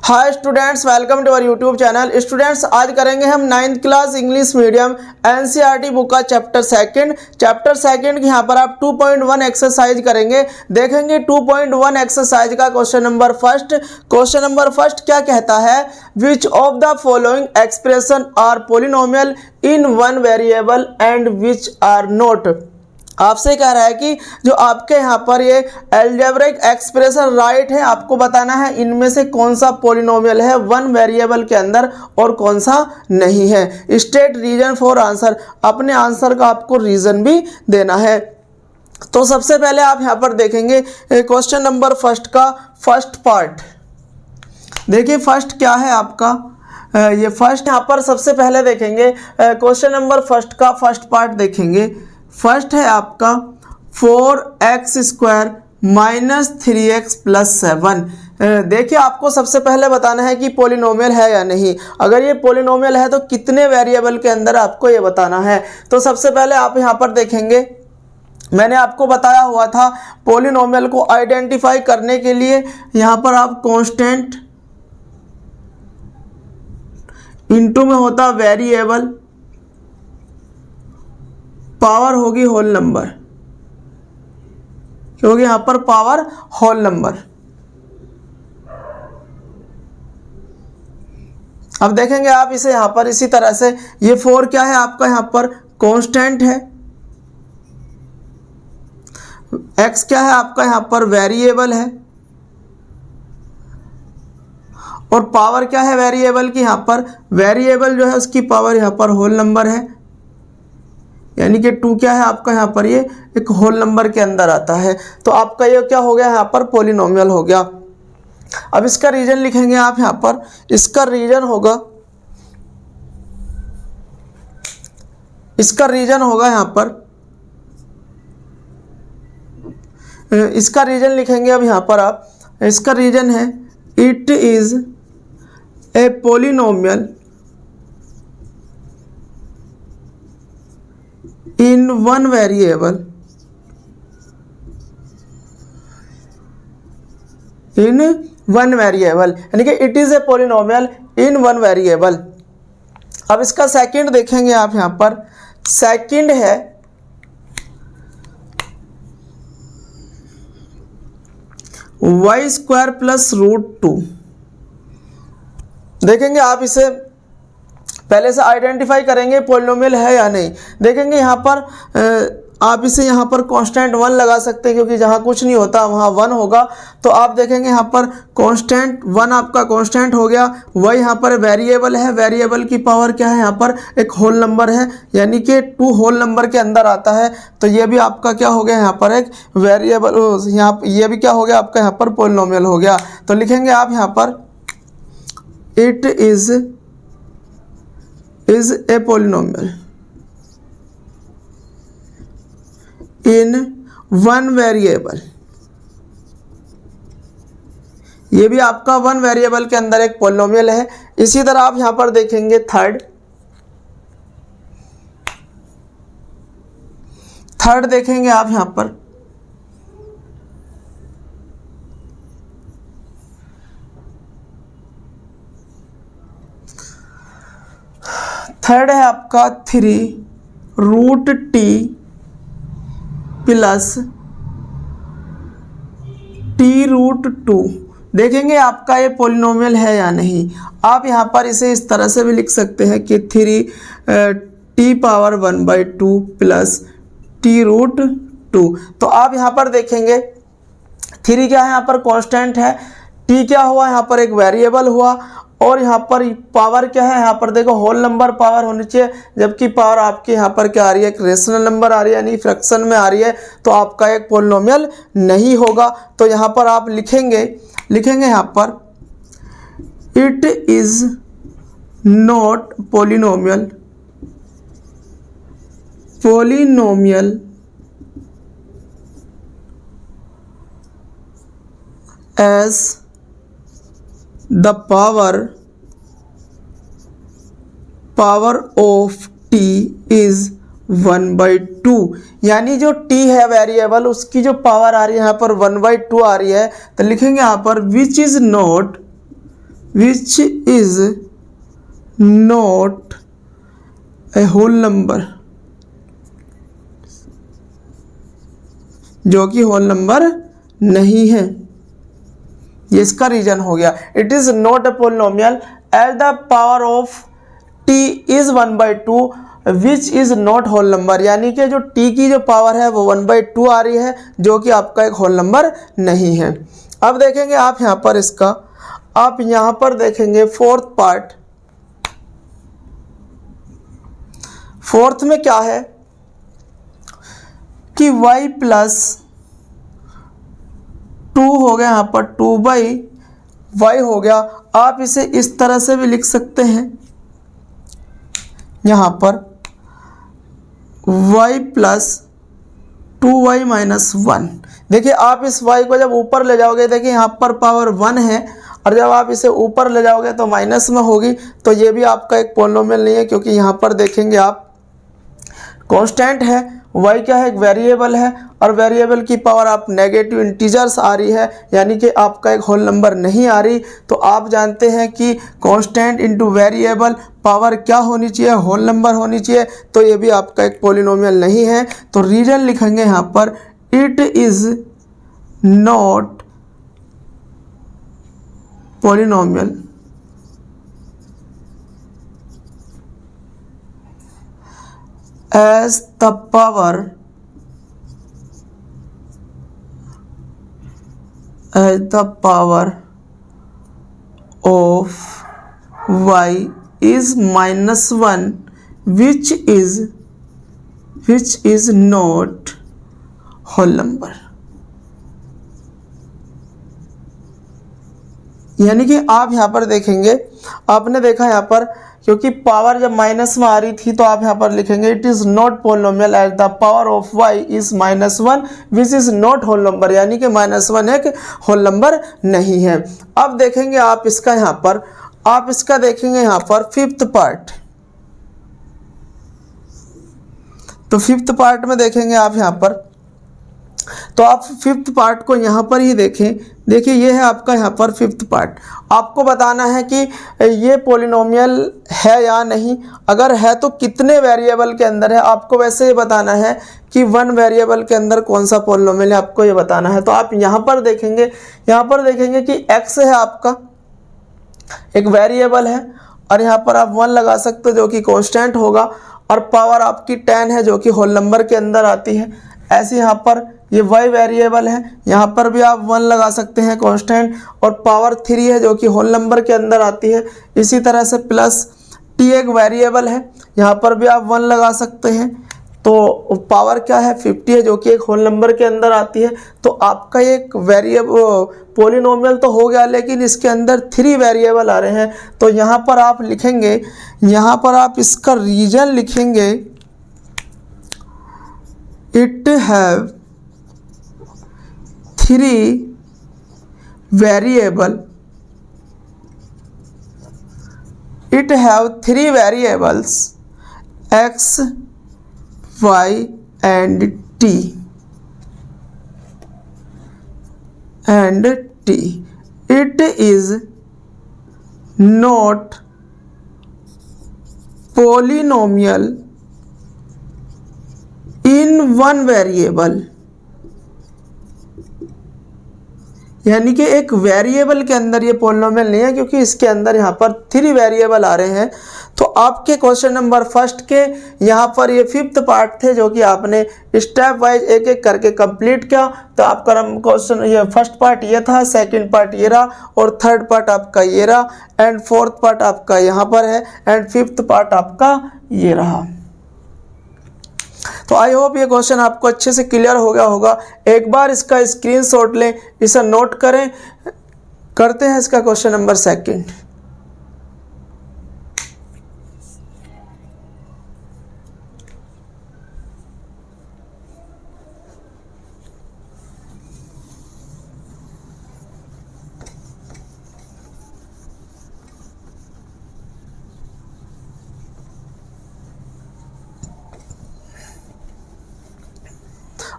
Hi students, welcome to our YouTube channel. Students, आज करेंगे हम 9th class English medium NCERT book का chapter second की यहाँ पर आप 2.1 एक्सरसाइज करेंगे। देखेंगे 2.1 एक्सरसाइज का क्वेश्चन नंबर फर्स्ट क्या कहता है, which of the following expression are polynomial in one variable and which are not. आपसे कह रहा है कि जो आपके यहाँ पर ये अलजेब्रिक एक्सप्रेशन राइट है, आपको बताना है इनमें से कौन सा पॉलिनोमियल है वन वेरिएबल के अंदर और कौन सा नहीं है। स्टेट रीजन फॉर आंसर, अपने आंसर का आपको रीजन भी देना है। तो सबसे पहले आप यहाँ पर देखेंगे क्वेश्चन नंबर फर्स्ट का फर्स्ट पार्ट। देखिए फर्स्ट क्या है आपका, ये फर्स्ट यहाँ पर सबसे पहले देखेंगे क्वेश्चन नंबर फर्स्ट का फर्स्ट पार्ट देखेंगे। फर्स्ट है आपका 4x² माइनस 3x प्लस 7। देखिए आपको सबसे पहले बताना है कि पॉलिनोमियल है या नहीं। अगर ये पॉलिनोमियल है तो कितने वेरिएबल के अंदर आपको ये बताना है। तो सबसे पहले आप यहाँ पर देखेंगे, मैंने आपको बताया हुआ था पॉलिनोमियल को आइडेंटिफाई करने के लिए यहाँ पर आप कांस्टेंट इनटू में होता वेरिएबल, पावर होगी होल नंबर, क्योंकि यहां पर पावर होल नंबर। अब देखेंगे आप इसे यहां पर इसी तरह से, ये 4 क्या है आपका यहां पर कांस्टेंट है, x क्या है आपका यहां पर वेरिएबल है, और पावर क्या है वेरिएबल की, यहां पर वेरिएबल जो है उसकी पावर यहां पर होल नंबर है, यानी कि 2 क्या है आपका यहाँ पर ये एक होल नंबर के अंदर आता है। तो आपका ये क्या हो गया यहाँ पर पॉलिनोमियल हो गया। अब इसका रीजन लिखेंगे आप यहाँ पर, इसका रीजन होगा यहाँ पर, इसका रीजन लिखेंगे अब यहाँ पर आप, इसका रीजन है it is a polynomial in one variable यानी कि it is a polynomial in one variable. अब इसका सेकंड देखेंगे आप यहां पर, सेकंड है y² प्लस √2। देखेंगे आप इसे पहले से आइडेंटिफाई करेंगे पॉलिनोमियल है या नहीं। देखेंगे यहाँ पर आप इसे यहाँ पर कांस्टेंट 1 लगा सकते हैं, क्योंकि जहाँ कुछ नहीं होता वहाँ 1 होगा। तो आप देखेंगे यहाँ पर कांस्टेंट 1 आपका कांस्टेंट हो गया, वही यहाँ पर वेरिएबल है, वेरिएबल की पावर क्या है यहाँ पर एक होल नंबर है, यानी कि 2 होल नंबर के अंदर आता है। तो ये भी आपका क्या हो गया यहाँ पर एक वेरिएबल, यहाँ ये भी क्या हो गया आपका यहाँ पर पॉलिनोमियल हो गया। तो लिखेंगे आप यहाँ पर it is a polynomial in one variable। ये भी आपका वन वेरिएबल के अंदर एक पॉलिनोमियल है। इसी तरह आप यहां पर देखेंगे थर्ड देखेंगे आप यहां पर, थर्ड है आपका 3√t प्लस t√2। देखेंगे आपका ये पॉलिनोमियल है या नहीं। आप यहाँ पर इसे इस तरह से भी लिख सकते हैं कि 3t⁻1/2 प्लस t√2। तो आप यहाँ पर देखेंगे 3 क्या है यहाँ पर कांस्टेंट है, t क्या हुआ यहाँ पर एक वेरिएबल हुआ, और यहाँ पर पावर क्या है यहाँ पर देखो होल नंबर पावर होनी चाहिए, जबकि पावर आपकी यहाँ पर क्या आ रही है एक रेशनल नंबर आ रही है, यानी फ्रैक्शन में आ रही है, तो आपका एक पॉलिनोमियल नहीं होगा। तो यहाँ पर आप लिखेंगे यहाँ पर it is not polynomial as the power of t is 1/2, यानी जो t है वेरिएबल उसकी जो पावर आ रही है यहाँ पर 1/2 आ रही है। तो लिखेंगे यहाँ पर which which is not a whole number, जो कि होल नंबर नहीं है। ये इसका रीजन हो गया। It is not a polynomial as the power of T is 1/2 which is not whole number, यानी कि जो टी की जो पावर है वो 1/2 आ रही है, जो कि आपका एक होल नंबर नहीं है। अब देखेंगे आप यहाँ पर इसका, आप यहाँ पर देखेंगे फोर्थ पार्ट। फोर्थ में क्या है कि y प्लस 2 हो गया, यहाँ पर 2/y हो गया। आप इसे इस तरह से भी लिख सकते हैं, यहाँ पर y प्लस 2y माइनस 1। देखिए आप इस y को जब ऊपर ले जाओगे, देखिए यहाँ पर पावर 1 है, और जब आप इसे ऊपर ले जाओगे तो माइनस में होगी, तो ये भी आपका एक पोलिनोमियल नहीं है, क्योंकि यहाँ पर देखेंगे आप कांस्टेंट है, y क्या है, एक वेरिएबल है, और वेरिएबल की पावर आप नेगेटिव इंटीजर्स आ रही है, यानी कि आपका एक होल नंबर नहीं आ रही। तो आप जानते हैं कि कांस्टेंट इनटू वेरिएबल पावर क्या होनी चाहिए, होल नंबर होनी चाहिए, तो ये भी आपका एक पोलिनोमियल नहीं है। तो रीजन लिखेंगे यहाँ पर, it is not polynomial as the power of y is -1 which is not whole number। यानी कि आप यहाँ पर देखेंगे, आपने देखा यहाँ पर, क्योंकि पावर जब माइनस में आ रही थी तो आप यहाँ पर लिखेंगे it is not polynomial as the power of y is -1 which is not whole number, यानी कि -1 एक होल नंबर नहीं है। अब देखेंगे आप इसका, यहाँ पर आप इसका देखेंगे यहाँ पर फिफ्थ पार्ट। तो फिफ्थ पार्ट में देखेंगे आप यहाँ पर, तो आप फिफ्थ पार्ट को यहाँ पर ही देखें। देखिए ये है आपका यहाँ पर फिफ्थ पार्ट। आपको बताना है कि ये पोलिनोमियल है या नहीं, अगर है तो कितने वेरिएबल के अंदर है। आपको वैसे ये बताना है कि 1 वेरिएबल के अंदर कौन सा पोलिनोमियल है, आपको ये बताना है। तो आप यहाँ पर देखेंगे, कि x है आपका एक वेरिएबल है, और यहाँ पर आप 1 लगा सकते हो जो कि कांस्टेंट होगा, और पावर आपकी 10 है जो कि होल नंबर के अंदर आती है। ऐसे यहाँ पर ये y वेरिएबल है, यहाँ पर भी आप 1 लगा सकते हैं कांस्टेंट, और पावर 3 है जो कि होल नंबर के अंदर आती है। इसी तरह से प्लस t एक वेरिएबल है, यहाँ पर भी आप 1 लगा सकते हैं, तो पावर क्या है 50 है जो कि एक होल नंबर के अंदर आती है। तो आपका एक वेरिएबल पोलिनोमियल तो हो गया, लेकिन इसके अंदर 3 वेरिएबल आ रहे हैं। तो यहाँ पर आप लिखेंगे, यहाँ पर आप इसका रीजन लिखेंगे, it have 3 variable, it have 3 variables x, y and t it is not polynomial in 1 variable, यानी कि एक वेरिएबल के अंदर ये पोलिनोमियल नहीं है, क्योंकि इसके अंदर यहाँ पर 3 वेरिएबल आ रहे हैं। तो आपके क्वेश्चन नंबर फर्स्ट के यहाँ पर ये फिफ्थ पार्ट थे, जो कि आपने स्टेप वाइज एक एक करके कंप्लीट किया। तो आपका क्वेश्चन ये फर्स्ट पार्ट ये था, सेकंड पार्ट ये रहा, और थर्ड पार्ट आपका ये रहा, एंड फोर्थ पार्ट आपका यहाँ पर है, एंड फिफ्थ पार्ट आपका ये रहा। तो आई होप ये क्वेश्चन आपको अच्छे से क्लियर हो गया होगा। एक बार इसका स्क्रीनशॉट लें, इसे नोट करें। करते हैं इसका क्वेश्चन नंबर सेकंड।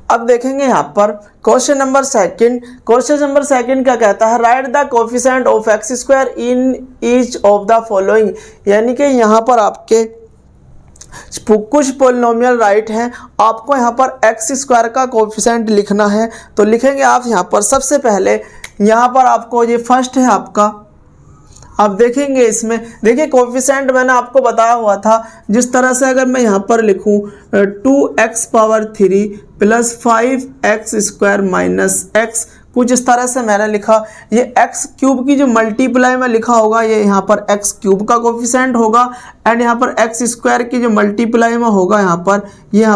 अब देखेंगे यहाँ पर क्वेश्चन नंबर सेकंड क्या कहता है, right the coefficient of x square in each of the following, यानी कि यहाँ पर आपके कुछ पोलिनोमियल राइट हैं, आपको यहाँ पर एक्स स्क्वायर का कोफिशिएंट लिखना है। तो लिखेंगे आप यहाँ पर सबसे पहले, यहाँ पर आपको ये फर्स्ट है आपका, आप देखेंगे इसमें, देखिए कोफिशिएंट मैंने आपको बताया हुआ था, जिस तरह से अगर मैं यहाँ पर लिखूँ 2x⁻³ plus 5x² minus x, कुछ इस तरह से मैंने लिखा। ये x³ की जो मल्टीप्लाई में लिखा होगा ये यहाँ पर x³ का कोफिशिएंट होगा, एंड यहाँ पर x² की जो मल्टीप्लाई में होगा यहाँ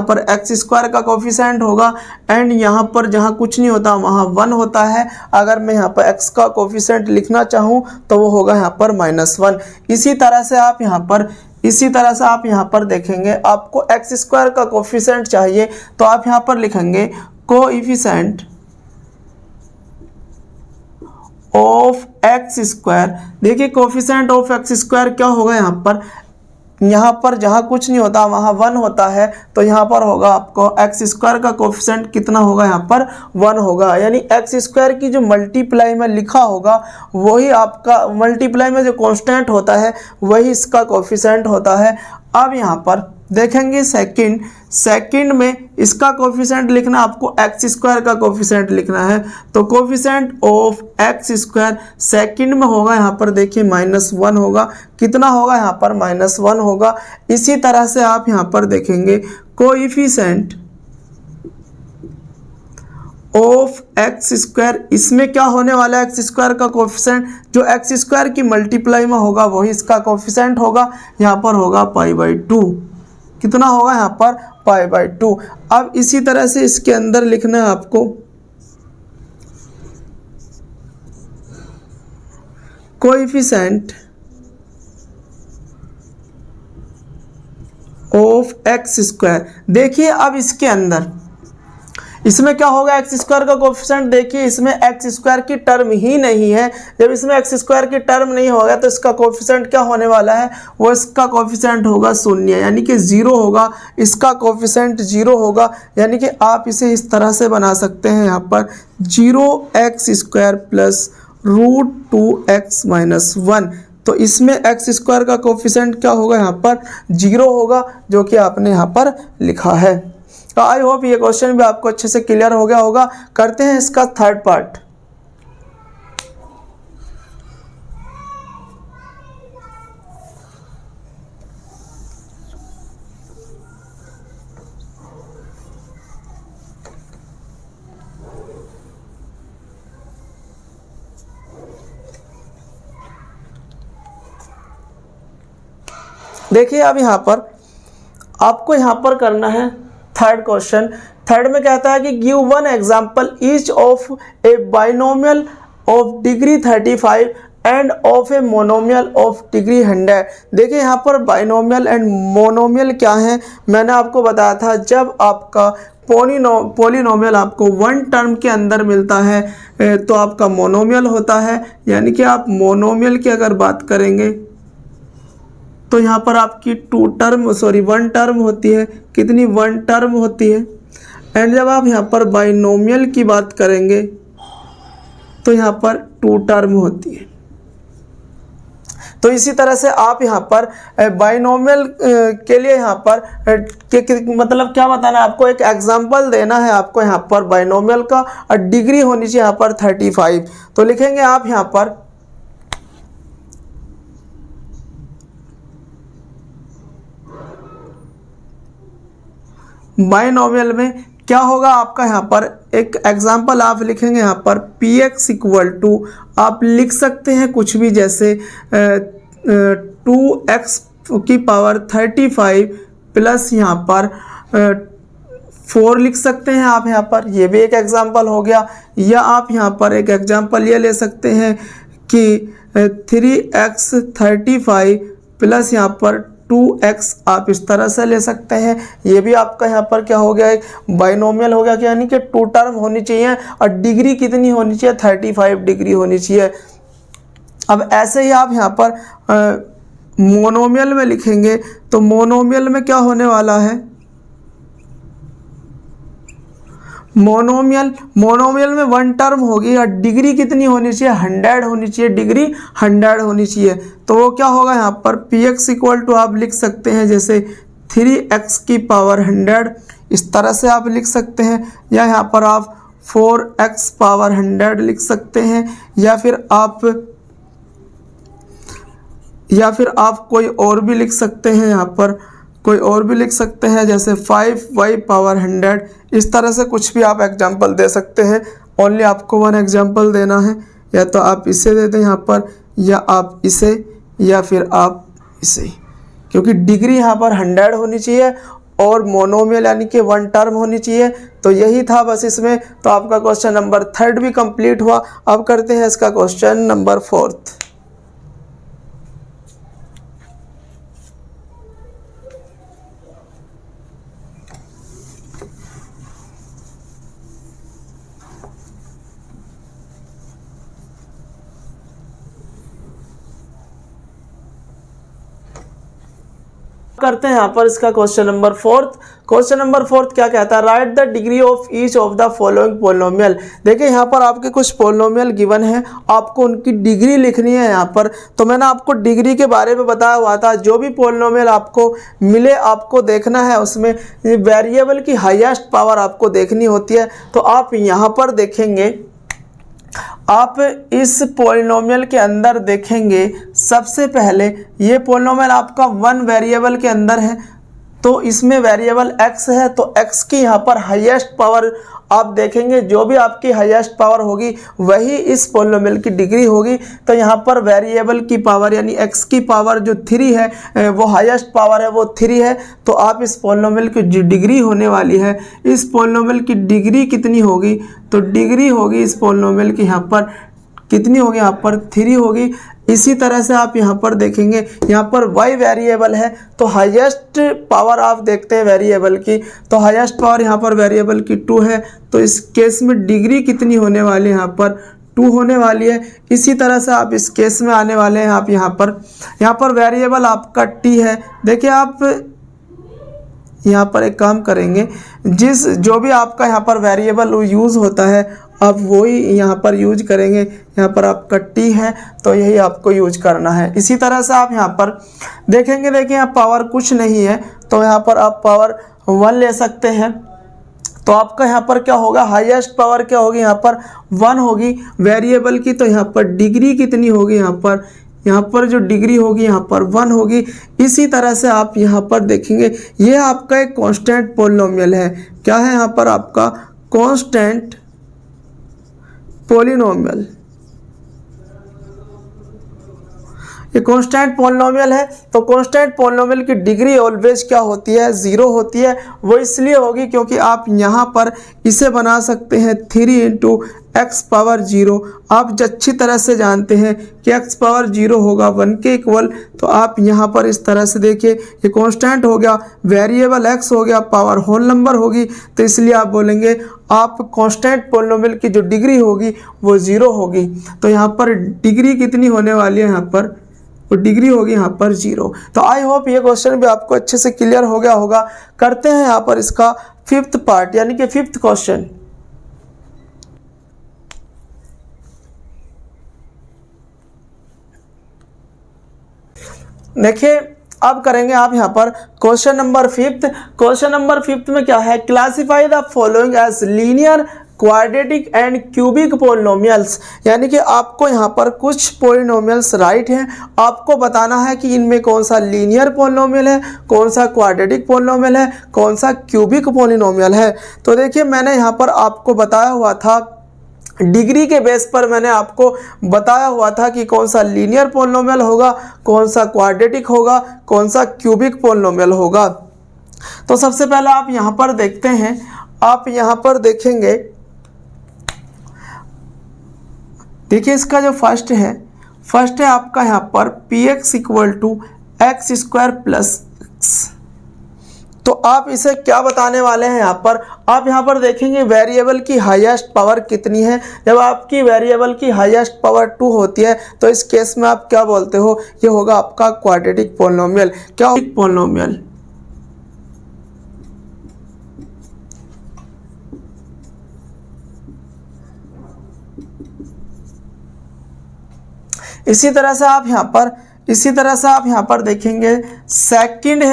पर x² का कोफिशिएंट होगा, एंड यहाँ पर जहाँ कुछ नहीं होता वहाँ 1 होता है। अगर मैं यहाँ पर x का कोफिशिएंट लिखना चाहूँ तो वो होगा यहाँ पर -1। इसी तरह से आप यहाँ पर देखेंगे, आपको x² का कोफिशिएंट चाहिए तो आप यहाँ पर लिखेंगे कोएफिशिएंट ऑफ x²। देखिए कोफिशिएंट ऑफ x² क्या होगा, यहाँ पर जहाँ कुछ नहीं होता वहाँ 1 होता है, तो यहाँ पर होगा आपको x² का कोफिशिएंट कितना होगा, यहाँ पर 1 होगा। यानी x² की जो मल्टीप्लाई में लिखा होगा वही आपका, मल्टीप्लाई में जो कांस्टेंट होता है वही इसका कोफिशिएंट होता है। अब यहाँ पर देखेंगे सेकंड में इसका कोफिशिएंट लिखना, आपको x² का कोफिशिएंट लिखना है। तो कोफिशिएंट ऑफ x² सेकंड में होगा यहाँ पर देखिए -1 होगा, कितना होगा यहाँ पर -1 होगा। इसी तरह से आप यहाँ पर देखेंगे कोएफिशिएंट ऑफ x², इसमें क्या होने वाला है, x² का कोफिशिएंट जो x² की मल्टीप्लाई में होगा वही इसका कोफिशिएंट होगा, यहाँ पर होगा π/2, कितना होगा यहाँ पर π/2। अब इसी तरह से इसके अंदर लिखना है आपको कोएफिशिएंट ऑफ x²। देखिए अब इसके अंदर इसमें क्या होगा, x² का कोफिशिएंट, देखिए इसमें x² की टर्म ही नहीं है। जब इसमें x² की टर्म नहीं होगा तो इसका कोफिशिएंट क्या होने वाला है, वो इसका कोफिशिएंट होगा 0, यानी कि 0 होगा, इसका कोफिशिएंट 0 होगा। यानी कि आप इसे इस तरह से बना सकते हैं, यहाँ पर 0x² प्लस √2x-1। तो इसमें x² का कोफिशिएंट क्या होगा, यहाँ पर 0 होगा, जो कि आपने यहाँ पर लिखा है। तो आई होप ये क्वेश्चन भी आपको अच्छे से क्लियर हो गया होगा। करते हैं इसका थर्ड पार्ट। देखिए अब यहाँ पर आपको यहाँ पर करना है थर्ड क्वेश्चन। थर्ड में कहता है कि give one example each of A binomial of degree 35 end of a monomial of degree 100। देखिए यहाँ पर बाइनोमियल एंड मोनोमियल क्या है, मैंने आपको बताया था, जब आपका पोलिनोमियल आपको 1 टर्म के अंदर मिलता है तो आपका मोनोमियल होता है। यानी कि आप मोनोमियल की अगर बात करेंगे तो यहाँ पर आपकी 1 टर्म होती है, कितनी 1 टर्म होती है। एंड जब आप यहाँ पर बाइनोमियल की बात करेंगे तो यहाँ पर 2 टर्म होती है। तो इसी तरह से आप यहाँ पर बाइनोमियल के लिए यहाँ पर मतलब क्या बताना है, आपको एक एग्जांपल देना है आपको यहाँ पर बाइनोमियल का, और डिग्री होनी चाहिए यहाँ पर 35। तो लिखेंगे आप यहाँ पर बाइनोमियल में क्या होगा आपका, यहाँ पर एक एग्जांपल आप लिखेंगे यहाँ पर px = आप लिख सकते हैं कुछ भी, जैसे 2x⁵ प्लस यहाँ पर 4 लिख सकते हैं आप यहाँ पर, ये भी एक एग्जांपल हो गया। या आप यहाँ पर एक एग्जांपल ये ले सकते हैं कि 3x⁵ प्लस यहाँ पर 2x, आप इस तरह से ले सकते हैं। ये भी आपका यहाँ पर क्या हो गया, एक बाइनोमियल हो गया, कि यानी कि 2 टर्म होनी चाहिए और डिग्री कितनी होनी चाहिए, 35 डिग्री होनी चाहिए। अब ऐसे ही आप यहाँ पर मोनोमियल में लिखेंगे तो मोनोमियल में क्या होने वाला है, मोनोमियल में वन टर्म होगी और डिग्री कितनी होनी चाहिए, 100 होनी चाहिए, डिग्री 100 होनी चाहिए। तो वो क्या होगा यहाँ पर px इक्वल टू आप लिख सकते हैं जैसे 3x की पावर 100, इस तरह से आप लिख सकते हैं, या यहाँ पर आप 4x पावर 100 लिख सकते हैं, या फिर आप कोई और भी लिख सकते हैं, यहाँ पर कोई और भी लिख सकते हैं जैसे 5y पावर 100। इस तरह से कुछ भी आप एग्जांपल दे सकते हैं। ओनली आपको वन एग्जांपल देना है, या तो आप इसे दे दें यहाँ पर, या आप इसे, या फिर आप इसे, क्योंकि डिग्री यहाँ पर 100 होनी चाहिए और मोनोमियल यानी कि वन टर्म होनी चाहिए। तो यही था बस इसमें। तो आपका क्वेश्चन नंबर 3 भी कंप्लीट हुआ। अब करते हैं इसका क्वेश्चन नंबर 4। करते हैं यहाँ पर इसका क्वेश्चन नंबर 4। क्वेश्चन नंबर 4 क्या कहता है, right the degree of each of the following polynomial. देखिए यहाँ पर आपके कुछ पोलिनोमियल गिवन है, आपको उनकी डिग्री लिखनी है यहाँ पर। तो मैंने आपको डिग्री के बारे में बताया हुआ था, जो भी पोलिनोमियल आपको मिले आपको देखना है उसमें वेरिएबल की हाईएस्ट पावर आपको देखनी होती है। तो आप यहाँ पर देखेंगे, आप इस पोलिनोमियल के अंदर देखेंगे सबसे पहले ये पोलिनोमियल आपका 1 वेरिएबल के अंदर है, तो इसमें वेरिएबल x है, तो x की यहाँ पर हाईएस्ट पावर आप देखेंगे, जो भी आपकी हाईएस्ट पावर होगी वही इस पोलिनोमियल की डिग्री होगी। तो यहाँ पर वेरिएबल की पावर यानी x की पावर जो 3 है, वो हाईएस्ट पावर है, वो 3 है। तो आप इस पोलिनोमियल की जो डिग्री होने वाली है, इस पोलिनोमियल की डिग्री कितनी होगी, तो डिग्री होगी इस पोलिनोमियल की यहाँ पर कितनी होगी, यहाँ पर 3 होगी। इसी तरह से आप यहाँ पर देखेंगे, यहाँ पर y वेरिएबल है, तो हाईएस्ट पावर आप देखते हैं वेरिएबल की, तो हाईएस्ट पावर यहाँ पर वेरिएबल की 2 है। तो इस केस में डिग्री कितनी होने वाली है, यहाँ पर 2 होने वाली है। इसी तरह से आप इस केस में आने वाले हैं, आप यहाँ पर वेरिएबल आपका t है। देखिए आप यहाँ पर एक काम करेंगे, जो भी आपका यहाँ पर वेरिएबल यूज़ होता है आप वही यहाँ पर यूज करेंगे। यहाँ पर आपका t है, तो यही आपको यूज करना है। इसी तरह से आप यहाँ पर देखेंगे, देखिए यहाँ पावर कुछ नहीं है, तो यहाँ पर आप पावर 1 ले सकते हैं। तो आपका यहाँ पर क्या होगा, हाईएस्ट पावर क्या होगी, यहाँ पर 1 होगी वेरिएबल की। तो यहाँ पर डिग्री कितनी होगी, यहाँ पर जो डिग्री होगी यहाँ पर 1 होगी। इसी तरह से आप यहाँ पर देखेंगे, ये आपका एक कांस्टेंट पोलिनोमियल है। क्या है यहाँ पर आपका कांस्टेंट पोलिनोमियल, ये कांस्टेंट पोलिनोमियल है। तो कांस्टेंट पोलिनोमियल की डिग्री ऑलवेज क्या होती है, 0 होती है। वो इसलिए होगी क्योंकि आप यहाँ पर इसे बना सकते हैं 3 इंटू x पावर 0। आप अच्छी तरह से जानते हैं कि x पावर 0 होगा 1 के इक्वल। तो आप यहाँ पर इस तरह से देखिए, ये कांस्टेंट हो गया, वेरिएबल x हो गया, पावर होल नंबर होगी। तो इसलिए आप बोलेंगे आप कांस्टेंट पोलिनोमियल की जो डिग्री होगी वो 0 होगी। तो यहाँ पर डिग्री कितनी होने वाली है, यहाँ पर वो डिग्री होगी यहाँ पर 0। तो आई होप ये क्वेश्चन भी आपको अच्छे से क्लियर हो गया होगा। करते हैं यहाँ पर इसका 5th पार्ट यानी कि 5th क्वेश्चन। देखिए अब करेंगे आप यहाँ पर question number 5th। Question number 5th में क्या है, classify the following as linear, quadratic and cubic polynomials. यानी कि आपको यहाँ पर कुछ पोलिनोमियल्स राइट हैं, आपको बताना है कि इनमें कौन सा लीनियर पोलिनोमियल है, कौन सा क्वाड्रेटिक पोलिनोमियल है, कौन सा क्यूबिक पोलिनोमियल है। तो देखिए मैंने यहाँ पर आपको बताया हुआ था, डिग्री के बेस पर मैंने आपको बताया हुआ था कि कौन सा लीनियर पोलिनोमियल होगा, कौन सा क्वाड्रेटिक होगा, कौन सा क्यूबिक पोलिनोमियल होगा। तो सबसे पहले आप यहाँ पर देखते हैं, आप यहाँ पर देखेंगे, देखिए इसका जो फर्स्ट है आपका यहाँ पर px equal to X square plus X. तो आप इसे क्या बताने वाले हैं, आप यहाँ पर देखेंगे वेरिएबल की हाईएस्ट पावर कितनी है। जब आपकी वेरिएबल की हाईएस्ट पावर 2 होती है तो इस केस में आप क्या बोलते हो, ये होगा आपका क्वाड्रेटिक पोलिनोमियल। क्या पोलिनोमियल, इसी तरह से आप यहाँ पर देखेंगे सेकंड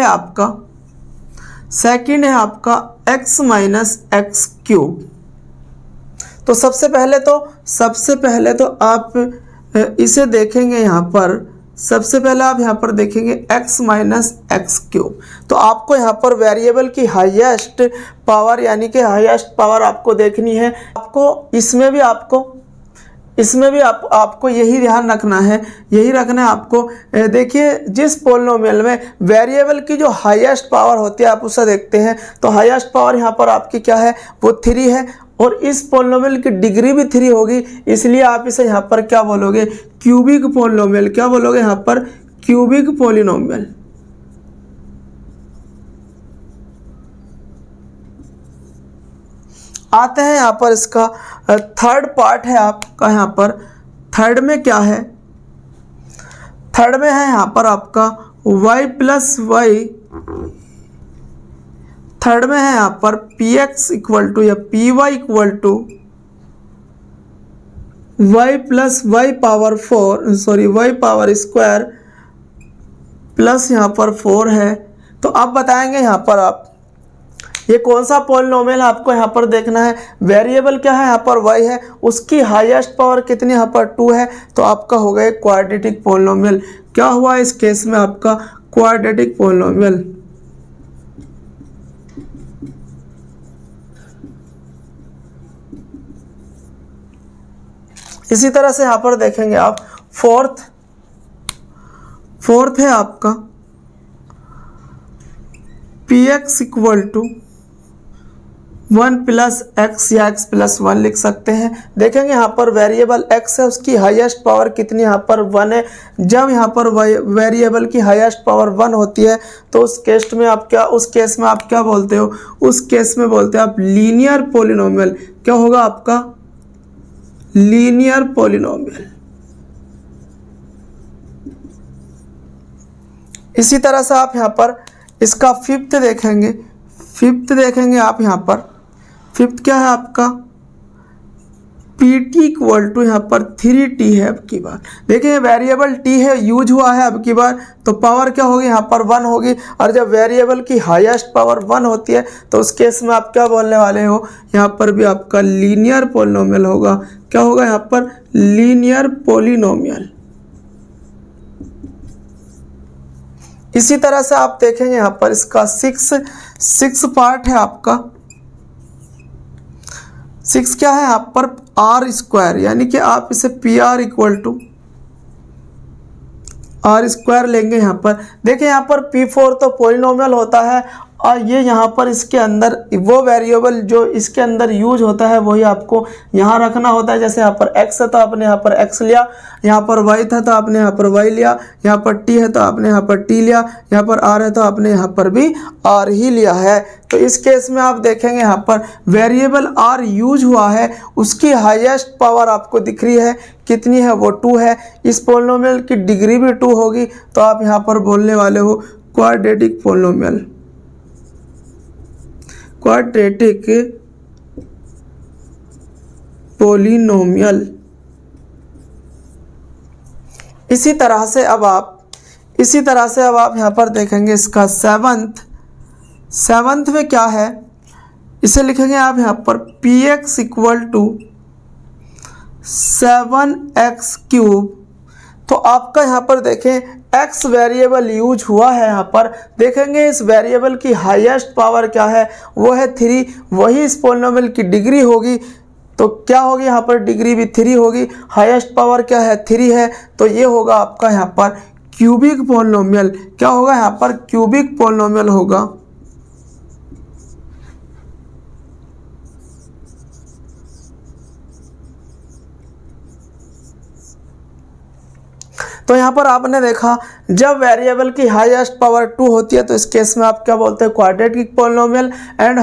है आपका x माइनस एक्स क्यूब। तो सबसे पहले तो आप इसे देखेंगे यहाँ पर, सबसे पहले आप यहाँ पर देखेंगे x माइनस एक्स क्यूब। तो आपको यहाँ पर वेरिएबल की हाईएस्ट पावर यानी कि हाईएस्ट पावर आपको देखनी है। इसमें भी आपको यही ध्यान रखना है, आपको। देखिए जिस पोलिनोमियल में वेरिएबल की जो हाईएस्ट पावर होती है आप उसे देखते हैं, तो हाईएस्ट पावर यहाँ पर आपकी क्या है, वो 3 है, और इस पोलिनोमियल की डिग्री भी 3 होगी, इसलिए आप इसे यहाँ पर क्या बोलोगे, क्यूबिक पोलिनोमियल। क्या बोलोगे यहाँ पर, क्यूबिक पोलिनोमियल। आते हैं यहाँ पर इसका थर्ड पार्ट है आपका। यहाँ पर थर्ड में क्या है, थर्ड में है यहाँ पर आपका y प्लस वाई, थर्ड में है यहाँ पर px इक्वल टू या py equal to y plus Y power 4, sorry y power square plus यहाँ पर 4 है। तो अब बताएंगे यहाँ पर आप ये कौन सा पॉलिनोमियल आपको यहाँ पर देखना है। वेरिएबल क्या है यहाँ पर y है, उसकी हाईएस्ट पावर कितनी यहाँ पर 2 है, तो आपका हो गया क्वाड्रेटिक पॉलिनोमियल। क्या हुआ इस केस में आपका क्वाड्रेटिक पॉलिनोमियल। इसी तरह से यहाँ पर देखेंगे आप फोर्थ है आपका px equal to 1 plus X या x प्लस 1 लिख सकते हैं। देखेंगे यहाँ पर वेरिएबल x है, उसकी हाईएस्ट पावर कितनी यहाँ पर 1 है। जब यहाँ पर वेरिएबल की हाईएस्ट पावर 1 होती है तो उस केस में आप क्या बोलते हो, उस केस में बोलते हैं आप लीनियर पॉलिनोमियल। क्या होगा आपका, लीनियर पॉलिनोमियल। इसी तरह से आप यहाँ पर इसका फिफ्थ देखेंगे आप यहाँ पर। फिफ्थ क्या है आपका, pt इक्वल टू यहाँ पर 3t है। अब की बार देखिए वेरिएबल t है, यूज हुआ है अब की बार, तो पावर क्या होगी यहाँ पर 1 होगी। और जब वेरिएबल की हाईएस्ट पावर 1 होती है तो उस केस में आप क्या बोलने वाले हो, यहाँ पर भी आपका लीनियर पॉलिनोमियल होगा। क्या होगा यहाँ पर, लीनियर पॉलिनोमियल। इसी तरह से आप देखेंगे यहाँ पर इसका सिक्स पार्ट है आपका। 6 क्या है यहाँ पर, आर स्क्वायर, यानी कि आप इसे pr equal to R square लेंगे। यहाँ पर देखिए यहाँ पर p4 तो पॉलिनोमियल होता है, और ये यहाँ पर इसके अंदर वो वेरिएबल जो इसके अंदर यूज होता है वही आपको यहाँ रखना होता है। जैसे यहाँ पर x है तो आपने यहाँ पर x लिया, यहाँ पर y था तो आपने यहाँ पर y लिया, यहाँ पर t है तो आपने यहाँ पर t लिया, यहाँ पर r है तो आपने यहाँ पर भी r ही लिया है। तो इस केस में आप देखेंगे यहाँ पर वेरिएबल r यूज हुआ है, उसकी हाईएस्ट पावर आपको दिख रही है, कितनी है, वो 2 है। इस पॉलिनोमियल की डिग्री भी 2 होगी, तो आप यहाँ पर बोलने वाले हो क्वाड्रेटिक पॉलिनोमियल। Quadratic polynomial. इसी तरह से अब आप यहाँ पर देखेंगे इसका सेवंथ में क्या है, इसे लिखेंगे आप यहाँ पर px equal to 7x cube. तो आपका यहाँ पर देखें x वेरिएबल यूज हुआ है। यहाँ पर देखेंगे इस वेरिएबल की हाईएस्ट पावर क्या है, वो है 3, वही इस पॉलिनोमियल की डिग्री होगी। तो क्या होगी यहाँ पर, डिग्री भी 3 होगी, हाईएस्ट पावर क्या है, 3 है। तो ये होगा आपका यहाँ पर क्यूबिक पॉलिनोमियल। क्या होगा यहाँ पर, क्यूबिक पॉलिनोमियल होगा। तो यहाँ पर आपने देखा जब वेरिएबल की हाईएस्ट पावर 2 होती है तो इस केस में आप क्या बोलते हैं, क्वाड्रेटिक पॉलिनोमियल। एंड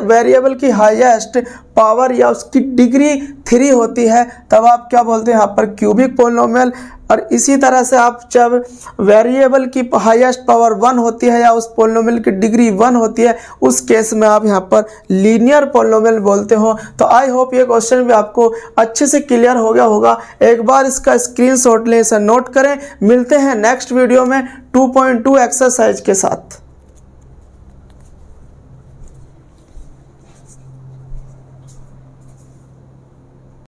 वेरिएबल की हाईएस्ट पावर या उसकी डिग्री 3 होती है तब आप क्या बोलते हैं यहाँ पर क्यूबिक पोलिनोमियल। और इसी तरह से आप जब वेरिएबल की हाईएस्ट पावर 1 होती है या उस पोलिनोमियल की डिग्री 1 होती है उस केस में आप यहाँ पर लीनियर पोलिनोमियल बोलते हो। तो आई होप ये क्वेश्चन भी आपको अच्छे से क्लियर हो गया होगा। एक बार इसका स्क्रीनशॉट लें, इसे नोट करें। मिलते हैं नेक्स्ट वीडियो में 2.2 एक्सरसाइज के साथ।